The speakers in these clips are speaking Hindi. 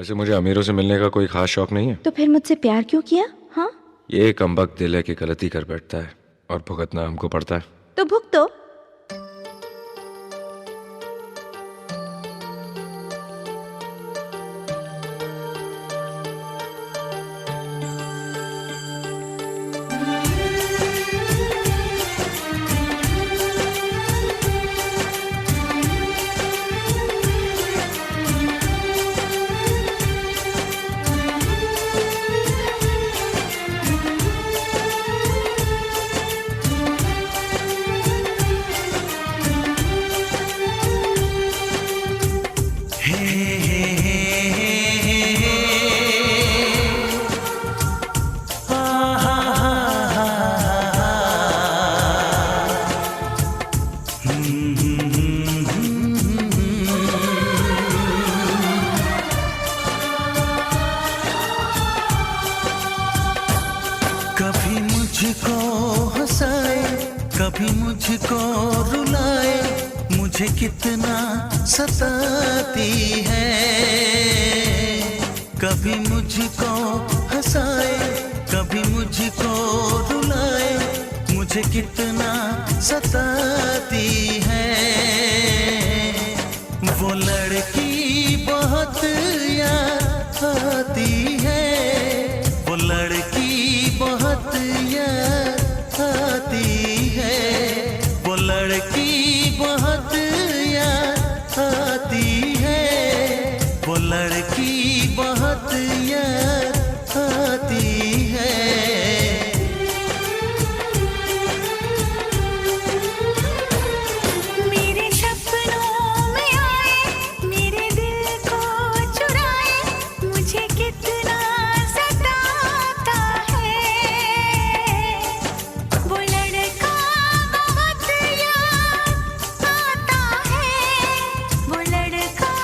वैसे मुझे अमीरों से मिलने का कोई खास शौक नहीं है। तो फिर मुझसे प्यार क्यों किया? हाँ, ये कमबख्त दिल है कि गलती कर बैठता है और भुगतना हमको पड़ता है। तो भुगतो। कभी मुझको हंसाए, कभी मुझको रुलाए, मुझे कितना सताती है। कभी मुझको हंसाए, कभी मुझको रुलाए, मुझे कितना सताती है। वो लड़की बहुत याद आती है, वो लड़की बहुत याद आती है, वो लड़की बहुत याद आती है, वो लड़की बहुत याद आती है। मेरे सपनों में आए, मेरे दिल को चुराए, मुझे कितना सताता है। वो लड़का बहुत याद आता है, वो लड़का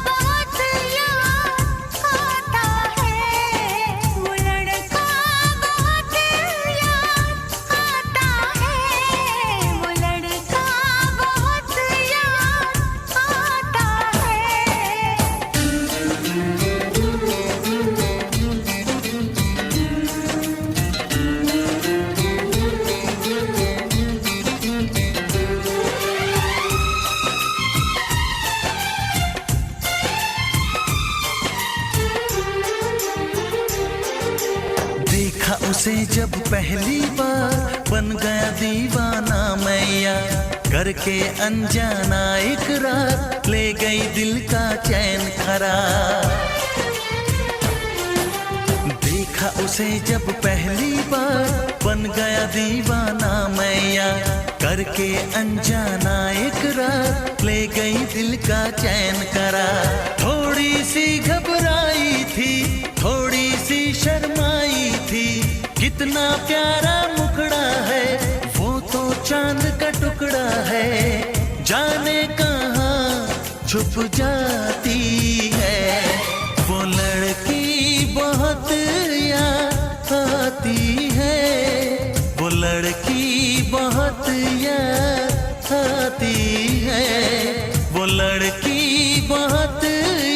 बहुत याद आता है, वो लड़का बहुत याद आता है, वो लड़का बहुत याद आता देखा उसे जब पहली बार, बन गया दीवाना मैया, करके अनजाना इकरार, ले गई दिल का चैन करार। देखा उसे जब पहली बार, बन गया दीवाना मैया, करके अनजाना इकरार, ले गई दिल का चैन करार। थोड़ी सी घबराई थी, थोड़ी सी शर्माई थी, कितना प्यारा मुखड़ा है, वो तो चांद का टुकड़ा है, जाने कहाँ छुप जाती है। वो लड़की बहुत याद आती है, वो लड़की बहुत याद आती है, वो लड़की बहुत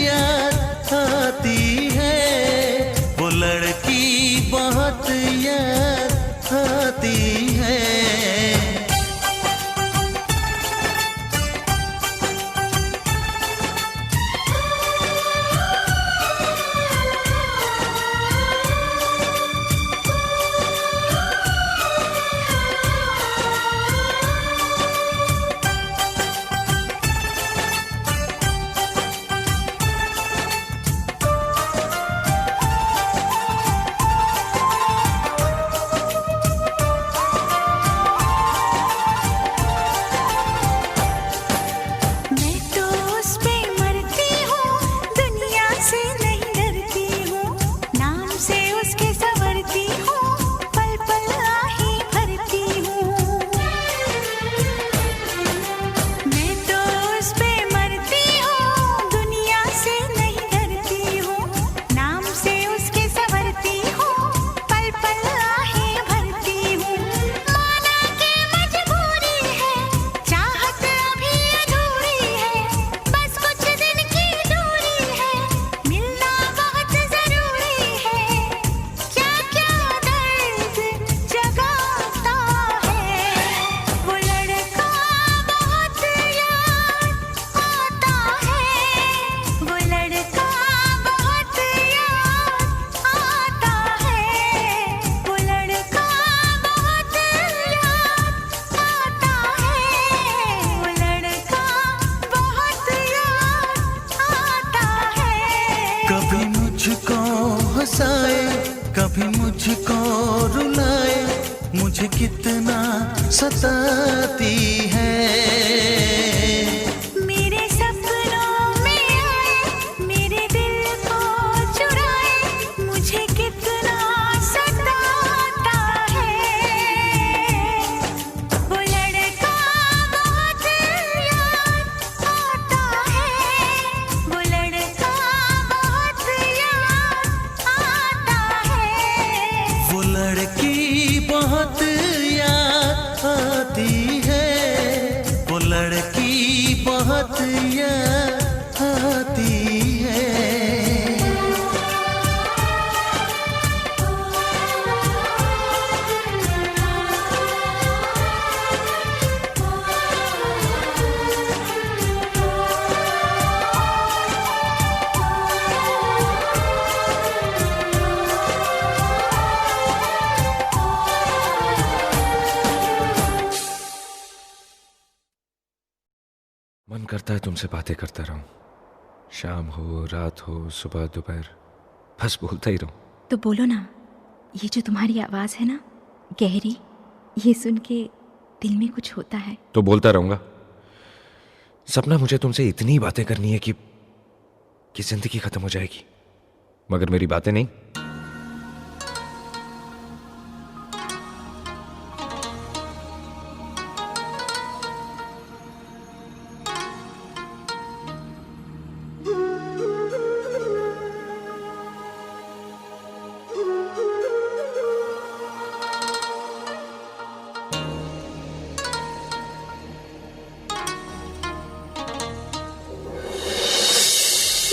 याद आती है, वो लड़की बहुत याद आती है। सताती है। मेरे सपनों में आए, मेरे दिल को चुराए, मुझे कितना सताता है। वो लड़का बहुत याद आता है, वो लड़का बहुत याद आता है। वो लड़की बहुत याद आती है, वो लड़की बहुत याद आती है। मन करता है तुमसे बातें करता रहूं, शाम हो रात हो सुबह दोपहर, बस बोलता ही रहूं। तो बोलो ना। ये जो तुम्हारी आवाज़ है ना, गहरी, ये सुन के दिल में कुछ होता है। तो बोलता रहूंगा। सपना मुझे तुमसे इतनी बातें करनी है कि जिंदगी खत्म हो जाएगी, मगर मेरी बातें नहीं।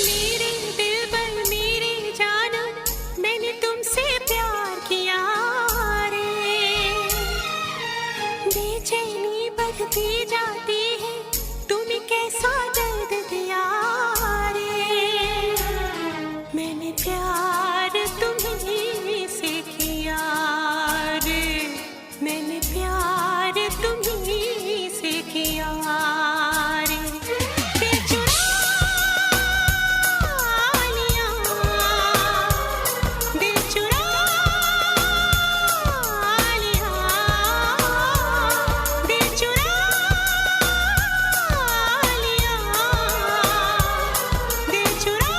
मेरे दिल पर मेरी जान, मैंने तुमसे प्यार किया रे। बेचैनी बढ़ती जाती है, तुम्हें कैसा दर्द दिया रे। मैंने प्यार तुम्हीं से किया रे, मैंने प्यार तुम्हीं से किया रे। दिल चुरा लिया, दिल चुरा लिया, दिल चुरा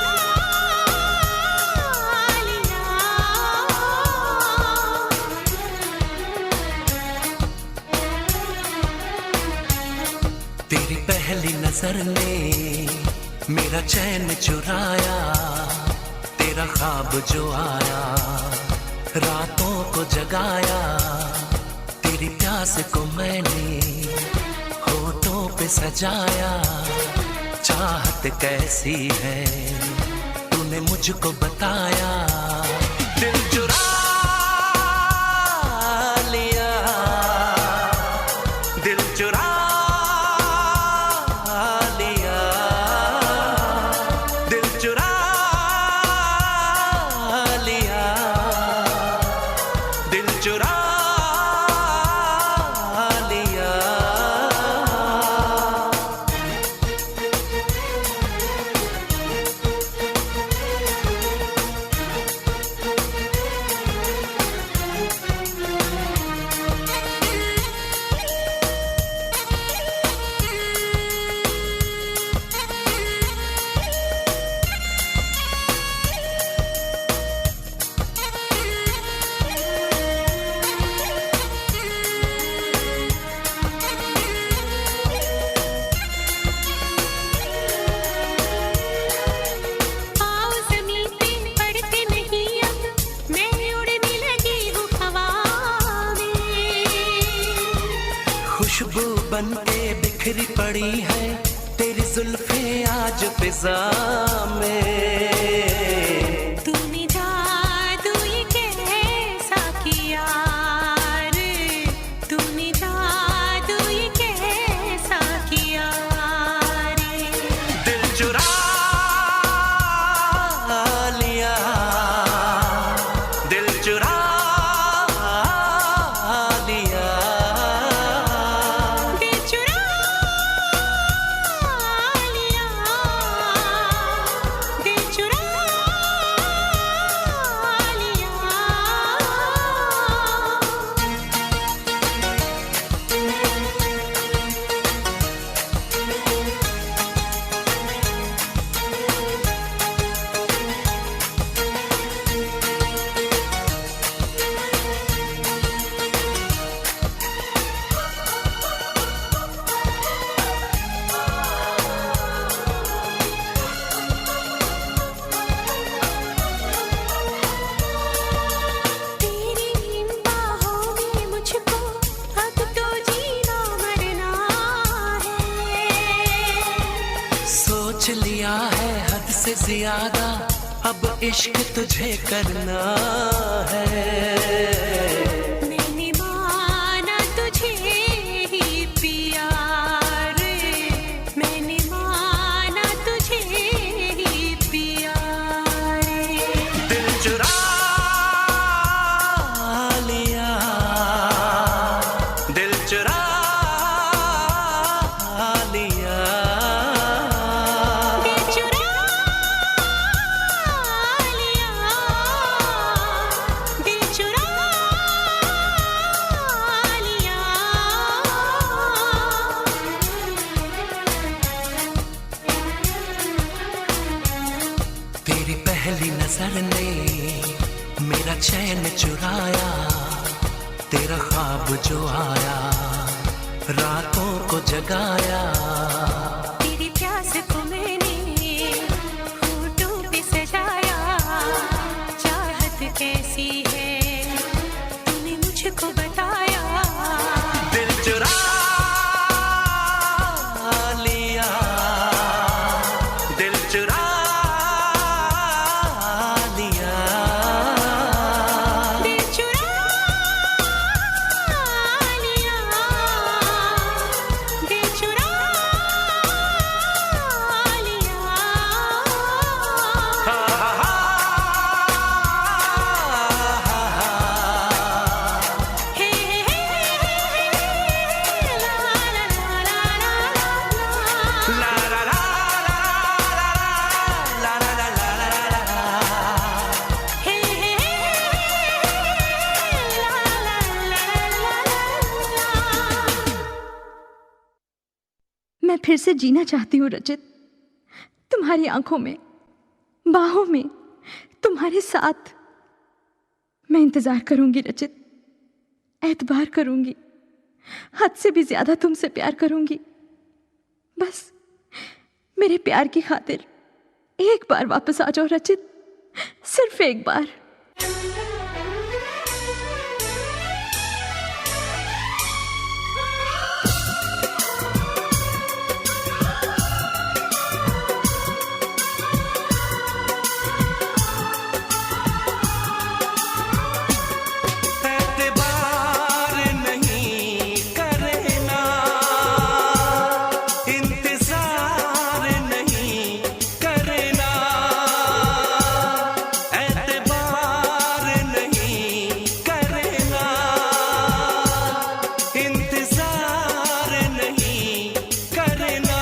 लिया। तेरी पहली नजर ने मेरा चैन चुराया, तेरा ख्वाब जो आया रातों को जगाया। तेरी प्यास को मैंने होठों पे सजाया। चाहत कैसी है तूने मुझको बताया। दिल चुरा लिया, दिल चुरा लिया, दिल चुरा लिया, दिल चुरा लिया। आओ ज़मीन पे पड़ते नहीं अब, मैं उड़ने लगी हूँ हवा में। खुशबू बन के बिखरी पड़ी है तेरी जुल्फें आज फिजा में। तूने जादू ये कैसा किया रे, तूने जादू ये कैसा किया रे। दिल चुरा लिया, दिल चुरा लिया, दिल चुरा लिया, दिल चुरा से ज्यादा अब इश्क तुझे करना है। मैंने माना तुझे ही पिया रे, मैंने माना तुझे ही पिया रे। दिल चुरा लिया, दिल चुरा लिया, दिल चुरा लिया, दिल चुरा लिया। तेरी पहली नजर ने मेरा चैन चुराया, तेरा ख्वाब जो आया रातों को जगाया। तेरी प्यास को मैंने होठों पे सजाया, चाहत कैसी है तूने मुझको बताया। दिल चुरा लिया, दिल चुरा लिया, दिल चुरा लिया, दिल चुरा लिया। हे हे ला ला ला ला ला। ला ला ला ला ला ला ला ला ला ला। हे ला ला ला ला। मैं फिर से जीना चाहती हूँ रचित, तुम्हारी आंखों में, बाहों में, तुम्हारे साथ। मैं इंतजार करूंगी रचित, एतबार करूंगी, हद से भी ज्यादा तुमसे प्यार करूंगी। बस मेरे प्यार की खातिर एक बार वापस आ जाओ रचित, सिर्फ एक बार। एतबार नहीं करना, इंतजार नहीं करना, एतबार नहीं करना, इंतजार नहीं करना।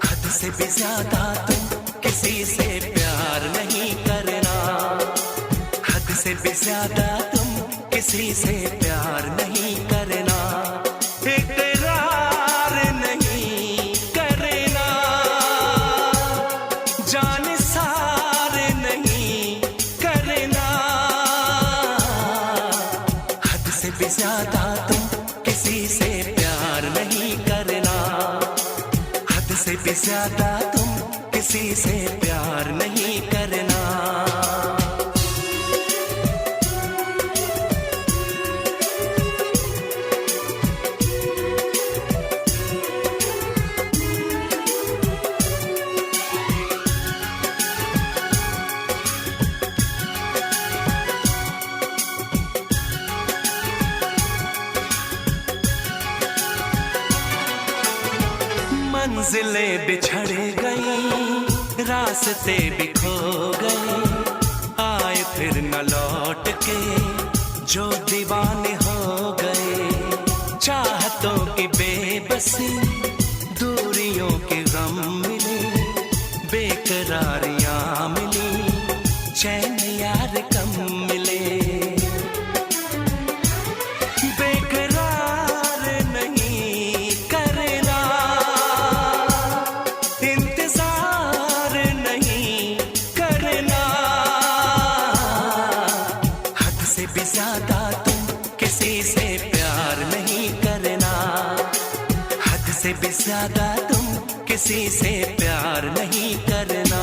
हद से भी ज्यादा तुम किसी से प्यार नहीं करना, हद से भी ज्यादा तुम किसी से प्यार नहीं करना। इकरार नहीं करना, जान सार नहीं करना। हद से भी ज्यादा तुम किसी से प्यार नहीं करना, हद से भी ज्यादा तुम किसी से प्यार नहीं करना। मंजिलें बिछड़ गई, रास्ते भी खो गए, आए फिर न लौट के जो दीवाने हो गए। चाहतों की बेबसी, दूरियों के गम मिले, बेकरारियां मिली, चैन यार कम मिले। बेकरार नहीं करना, इंतजार नहीं करना। हद से भी ज्यादा तुम किसी से प्यार नहीं करना, हद से भी ज्यादा तुम किसी से प्यार नहीं करना।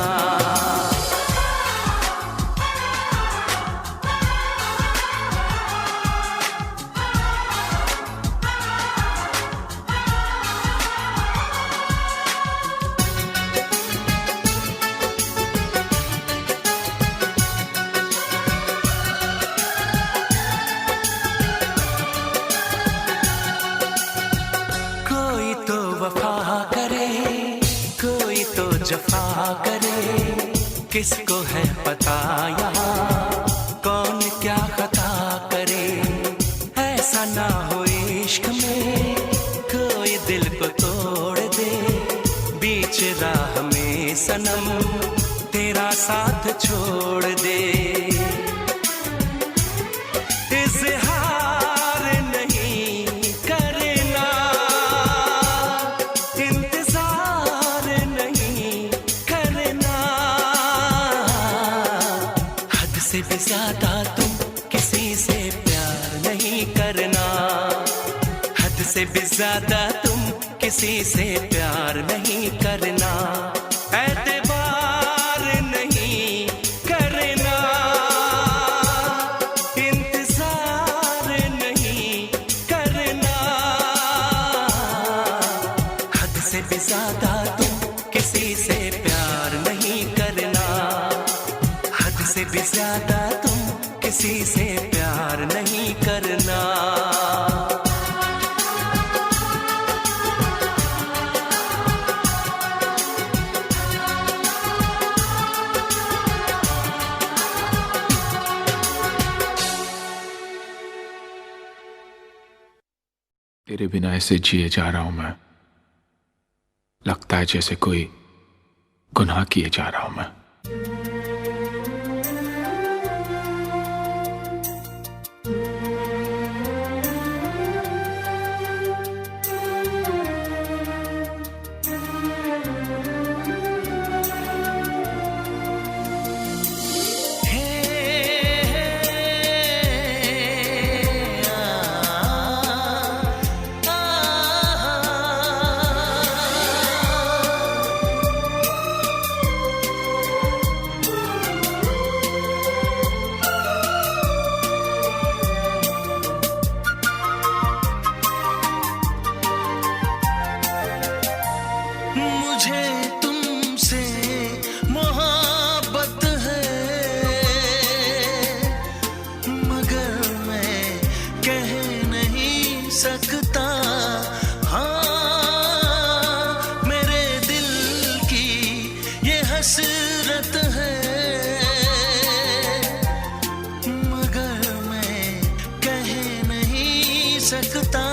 जफा करे, किसको है पता यहाँ कौन क्या खता करे। ऐसा ना हो इश्क में कोई दिल को तोड़ दे, बीच राह में सनम तेरा साथ छोड़ दे। इज़हार नहीं करना, इंतजार नहीं करना, हद से भी ज्यादा तुम किसी से प्यार नहीं करना, हद से भी ज्यादा तुम किसी से प्यार नहीं करना। एतबार नहीं करना, इंतजार नहीं करना, हद से भी ज्यादा तुम किसी से प्यार नहीं करना, हद से भी ज्यादा तुम किसी से प्यार नहीं करना। तेरे बिना ऐसे जिए जा रहा हूं मैं, लगता है जैसे कोई गुनाह किए जा रहा हूं मैं। मुझे तुमसे मोहब्बत है, मगर मैं कह नहीं सकता। हाँ, मेरे दिल की ये हसरत है, मगर मैं कह नहीं सकता।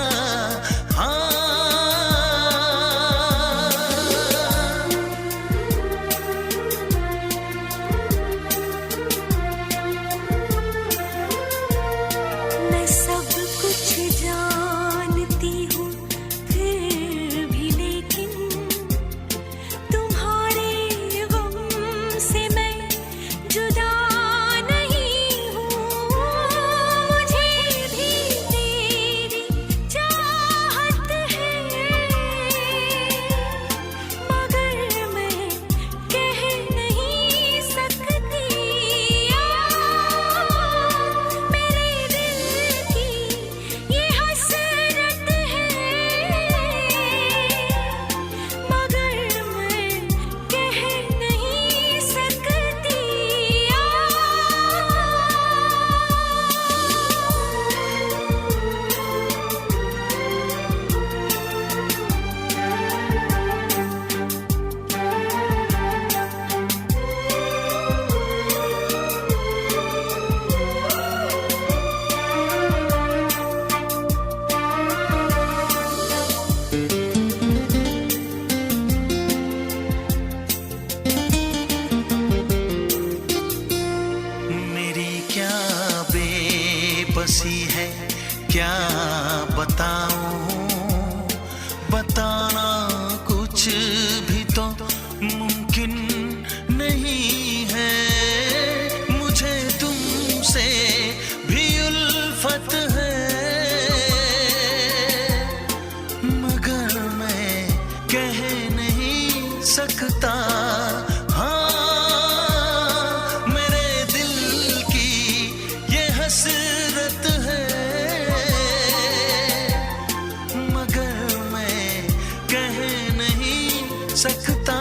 बसी है क्या बताऊं, बताना कुछ भी तो मुमकिन नहीं है। मुझे तुमसे भी उल्फत है, मगर मैं कह नहीं सकता। सकता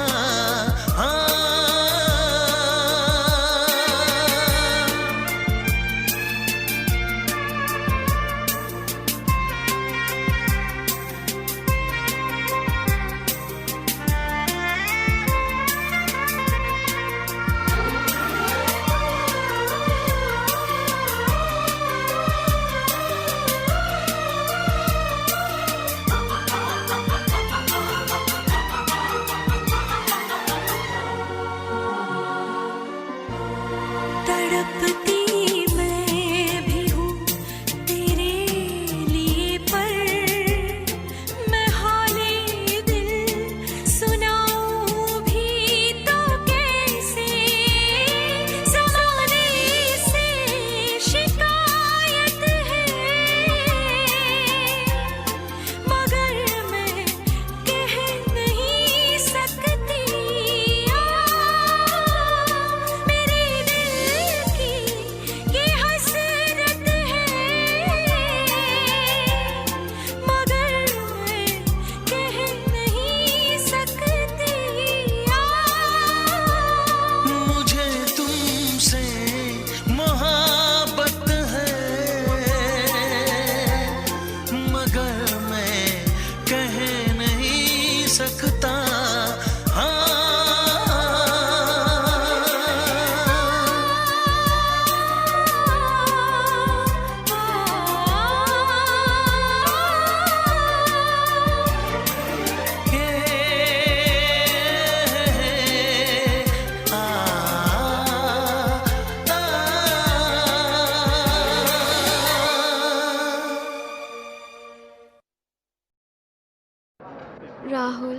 राहुल,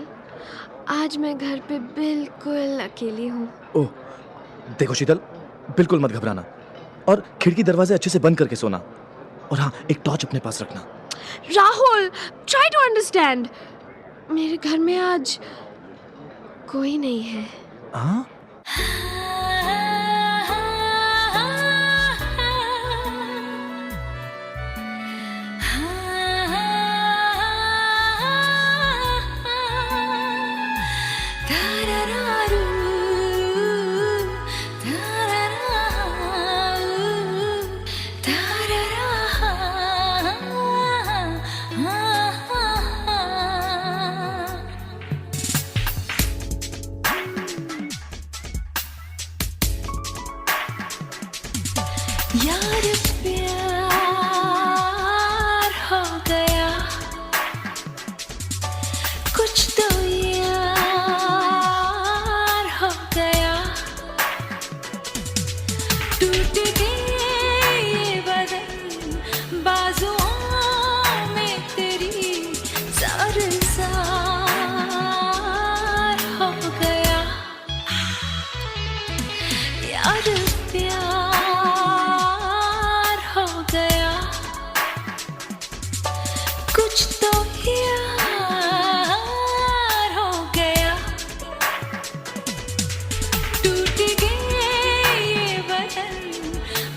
आज मैं घर पे बिल्कुल अकेली हूँ। ओह, देखो शीतल, बिल्कुल मत घबराना और खिड़की दरवाजे अच्छे से बंद करके सोना। और हाँ, एक टॉर्च अपने पास रखना। Rahul, try to understand. मेरे घर में आज कोई नहीं है। हाँ? यार प्यार हो गया, कुछ तो यार हो गया, टूट गए ये बदन बाजुओं में तेरी, ज़ार हो गया। यार प्यार हो गया, कुछ तो यार हो गया, टूट गए ये बदन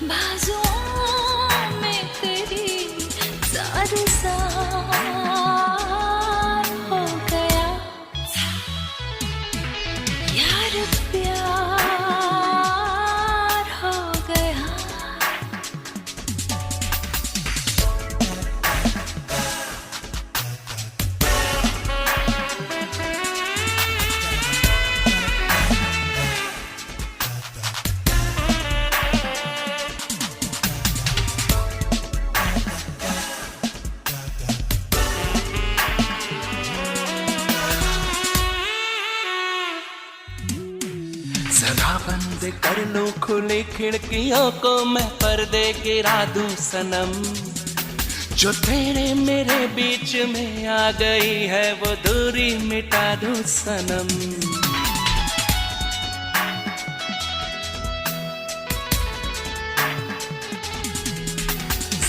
बाजुओं में तेरी, ज़ार हो गया। यार प्यार हो गया। जरा बंद कर लो खुली खिड़कियों को, मैं पर्दे गिरा दूं सनम, जो तेरे मेरे बीच में आ गई है वो दूरी मिटा दूं सनम।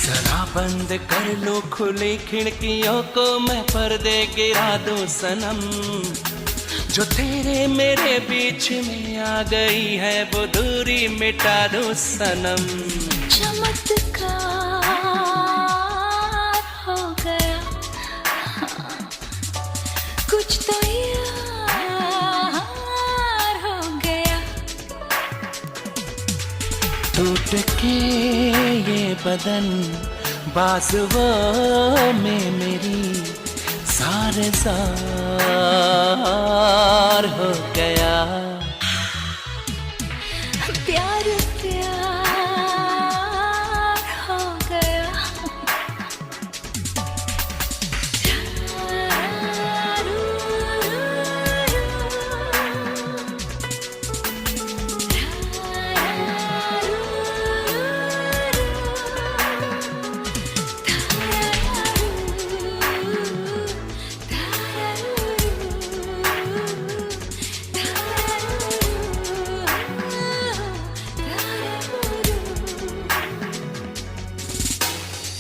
जरा बंद कर लो खुली खिड़कियों को, मैं पर्दे गिरा दूं सनम, जो तेरे मेरे बीच में आ गई है वो दूरी मिटा दूं सनम। चमत्कार हो गया, कुछ तो यार हो गया, टूट के ये बदन बाजुओं में मेरी, ज़ार हो गया। प्यार प्यार हो गया।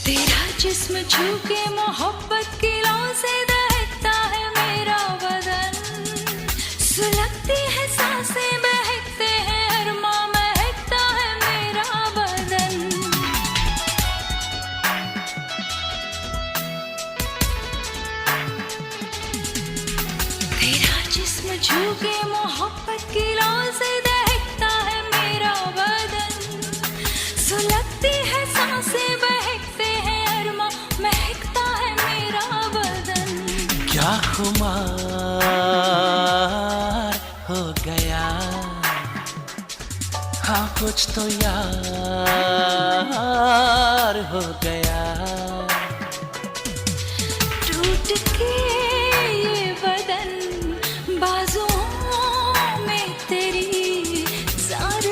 तेरा जिस्म छू के मोहब्बत की लौ से दहकता है मेरा बदन, सुलगती है सांसें बहकते हैं अरमा, महकता है मेरा बदन। तेरा जिस्म छू के मोहब्बत की लौ से दहकता है मेरा बदन, सुलगती है सांसें बहकते हैं अरमा, महकता है मेरा बदन। क्या खुमार हो गया, हाँ कुछ तो यार हो गया, टूट के ये बदन बाजुओं में तेरी, ज़ार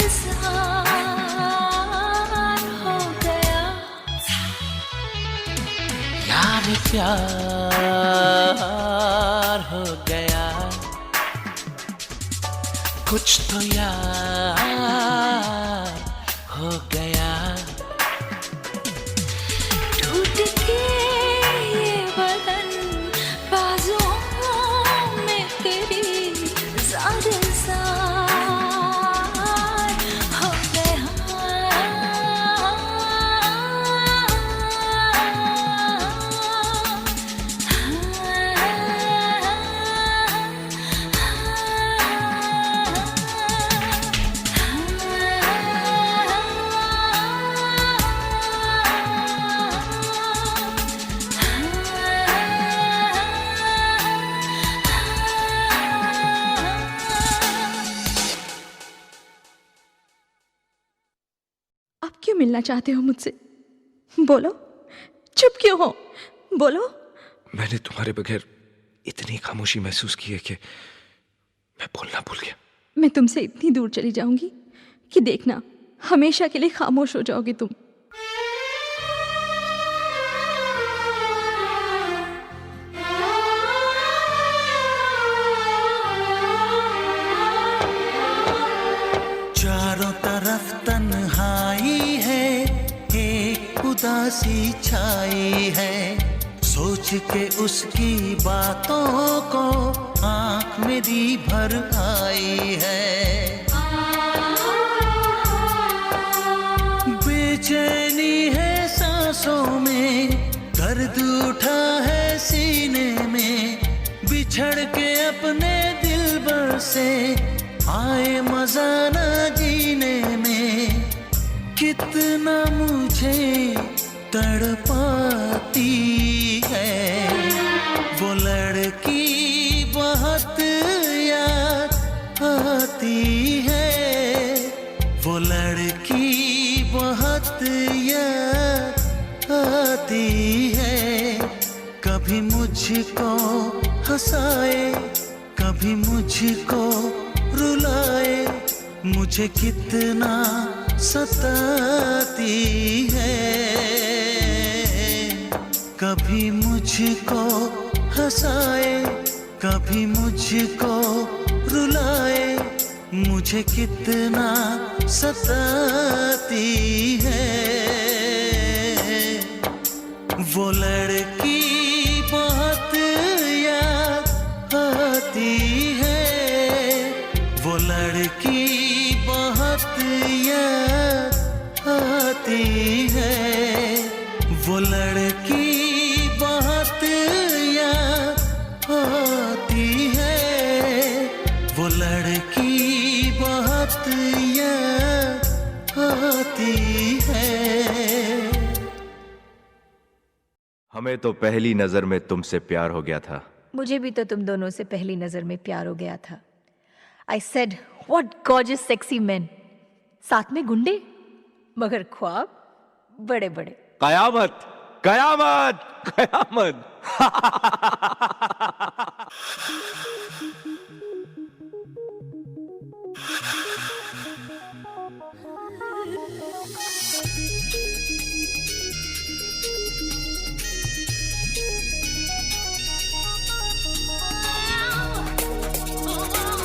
हो गया। यार प्यार हो कुछ तो यार हो गया। टूट के ये बदन बाजुओं में तेरी ज़ार हो गया। अब क्यों मिलना चाहते हो मुझसे? बोलो, चुप क्यों हो? बोलो। मैंने तुम्हारे बगैर इतनी खामोशी महसूस की है कि मैं बोलना भूल गया। मैं तुमसे इतनी दूर चली जाऊंगी कि देखना, हमेशा के लिए खामोश हो जाओगे तुम। चारों तरफ तन्हाई है, एक उदासी छाई है। सोच के उसकी बातों को आंख मेरी भर आई है। बेचैनी है सांसों में, दर्द उठा है सीने में। बिछड़ के अपने दिलबर से आए मजा न जीने में। कितना मुझे तड़पाती है वो लड़की, बहुत याद आती है वो लड़की, बहुत याद आती है। कभी मुझको हंसाए, कभी मुझको रुलाए, मुझे कितना सताती है। कभी मुझको हंसाए, कभी मुझको रुलाए, मुझे कितना सताती है वो लड़की, बहुत याद आती है वो लड़की, बहुत याद आती है वो लड़की, बहुत याद आती है वो लड़की, बहुत याद आती है। हमें तो पहली नजर में तुमसे प्यार हो गया था। मुझे भी तो तुम दोनों से पहली नजर में प्यार हो गया था। I said, what gorgeous sexy men. साथ में गुंडे, मगर ख्वाब बड़े बड़े। कयामत, कयामत, कयामत।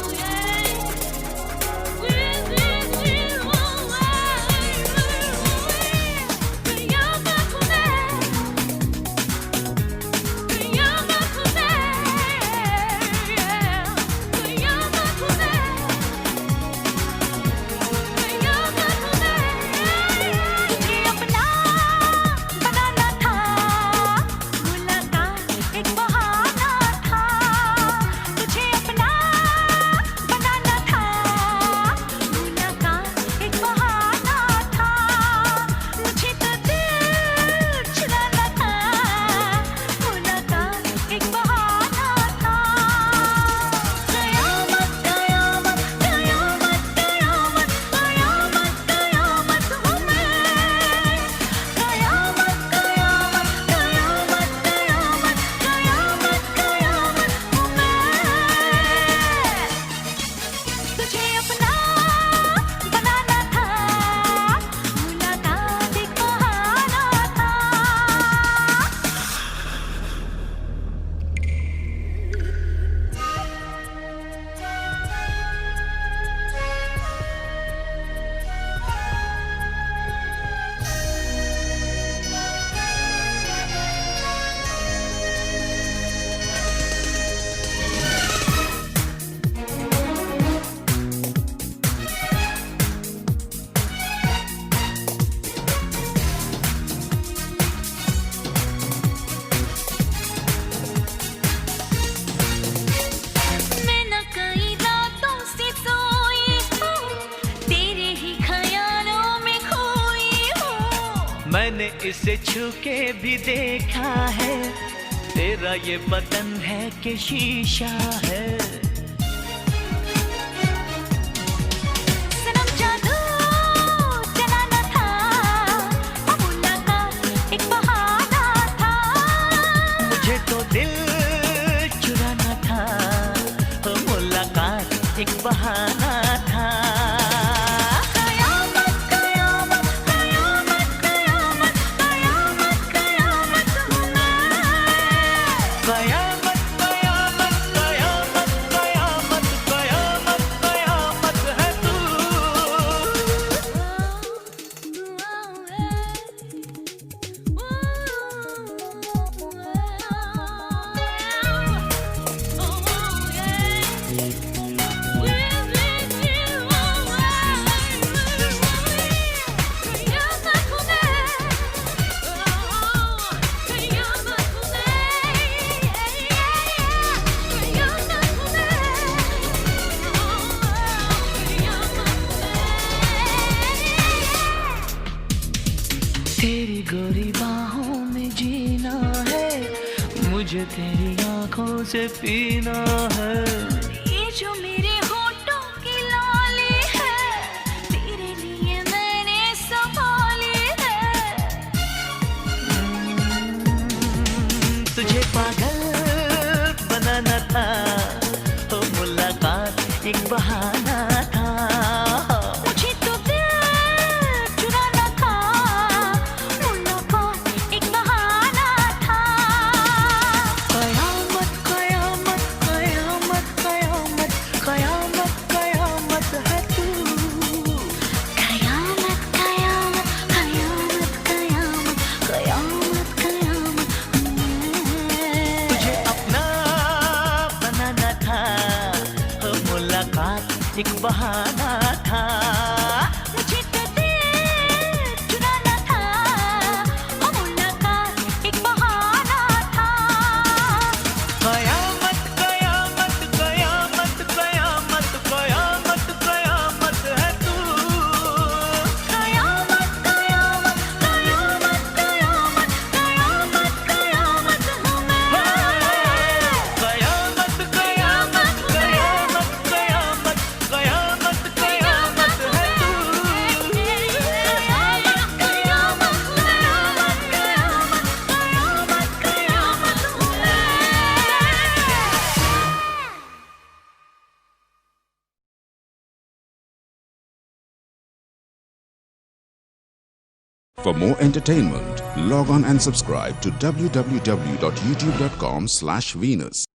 Yeah. इसे छू के भी देखा है, तेरा ये बदन है कि शीशा है। सनम जादू चलाना था, मुलाकात एक बहाना था। मुझे तो दिल चुराना था, मुलाकात एक बहाना था। कयामत कयामत कयामत कयामत कयामत कयामत हूँ मैं। कयामत कयामत कयामत कयामत कयामत कयामत है तू। तेरी गोरी बाहों में जीना है, मुझे तेरी आंखों से पीना है। ये जो मेरे होठों की लाली है, तेरे लिए मैंने संभाली है। तुझे पागल बनाना था, तो मुलाकात एक बहाना था। मुझे तो दिल चुराना था, मुलाकात एक बहाना था। कयामत कयामत कयामत कयामत कयामत कयामत है तू। कयामत कयामत कयामत कयामत कयामत कयामत तुझे अपना बनाना था, मुलाकात एक बहाना था। मुझे तो दिल चुराना था, मुलाकात एक बहाना था। कयामत कयामत कयामत कयामत कयामत कयामत है तू। कयामत कयामत कयामत कयामत कयामत कयामत हूँ मैं। कयामत कयामत कयामत कयामत कयामत कयामत है तू। कयामत कयामत कयामत कयामत कयामत हूँ मैं। For more entertainment, log on and subscribe to www.youtube.com/Venus.